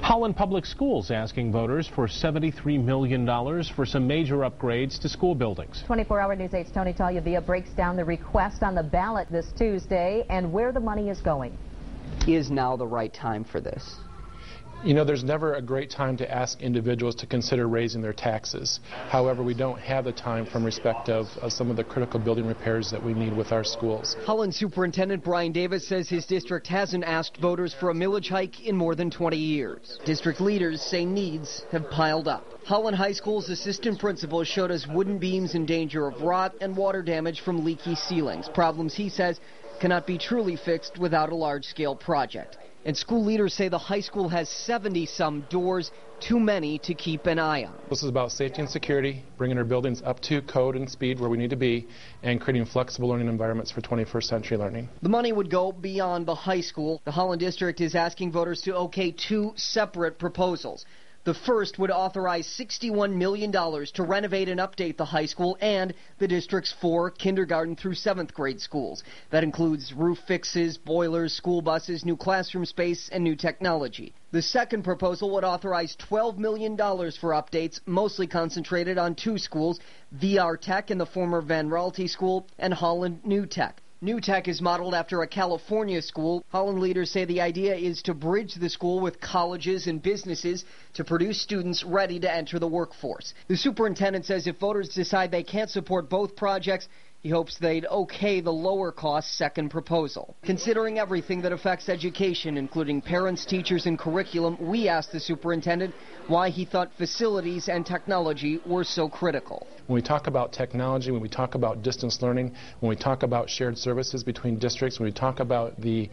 Holland Public Schools asking voters for $73 million for some major upgrades to school buildings. 24-hour News 8's Tony Tagliavia breaks down the request on the ballot this Tuesday and where the money is going. Is now the right time for this? You know, there's never a great time to ask individuals to consider raising their taxes. However, we don't have the time from respect of some of the critical building repairs that we need with our schools. Holland Superintendent Brian Davis says his district hasn't asked voters for a millage hike in more than 20 years. District leaders say needs have piled up. Holland High School's assistant principal showed us wooden beams in danger of rot and water damage from leaky ceilings. Problems, he says, cannot be truly fixed without a large-scale project. And school leaders say the high school has 70-some doors, too many to keep an eye on. This is about safety and security, bringing our buildings up to code and speed where we need to be, and creating flexible learning environments for 21st century learning. The money would go beyond the high school. The Holland District is asking voters to okay two separate proposals. The first would authorize $61 million to renovate and update the high school and the district's 4 kindergarten through 7th grade schools. That includes roof fixes, boilers, school buses, new classroom space, and new technology. The second proposal would authorize $12 million for updates, mostly concentrated on 2 schools, VR Tech in the former Van Raalte School and Holland New Tech. New Tech is modeled after a California school. Holland leaders say the idea is to bridge the school with colleges and businesses to produce students ready to enter the workforce. The superintendent says if voters decide they can't support both projects, he hopes they'd okay the lower-cost second proposal. Considering everything that affects education, including parents, teachers, and curriculum, we asked the superintendent why he thought facilities and technology were so critical. When we talk about technology, when we talk about distance learning, when we talk about shared services between districts, when we talk about the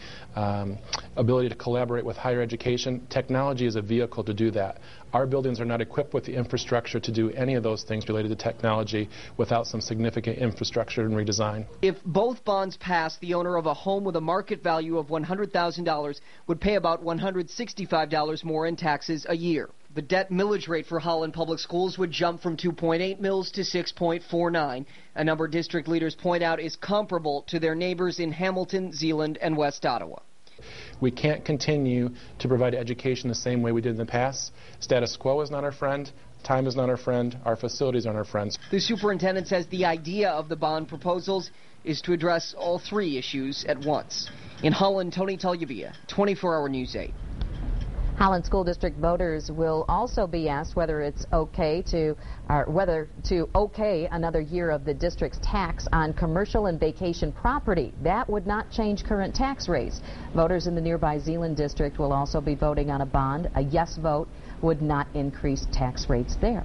ability to collaborate with higher education, technology is a vehicle to do that. Our buildings are not equipped with the infrastructure to do any of those things related to technology without some significant infrastructure and redesign. If both bonds pass, the owner of a home with a market value of $100,000 would pay about $165 more in taxes a year. The debt millage rate for Holland Public Schools would jump from 2.8 mils to 6.49, a number district leaders point out is comparable to their neighbors in Hamilton, Zeeland, and West Ottawa. We can't continue to provide education the same way we did in the past. Status quo is not our friend. Time is not our friend. Our facilities aren't our friends. The superintendent says the idea of the bond proposals is to address all 3 issues at once. In Holland, Tony Tagliavia, 24-hour News 8. Holland School District voters will also be asked whether it's okay to okay another year of the district's tax on commercial and vacation property. That would not change current tax rates. Voters in the nearby Zeeland district will also be voting on a bond. A yes vote would not increase tax rates there.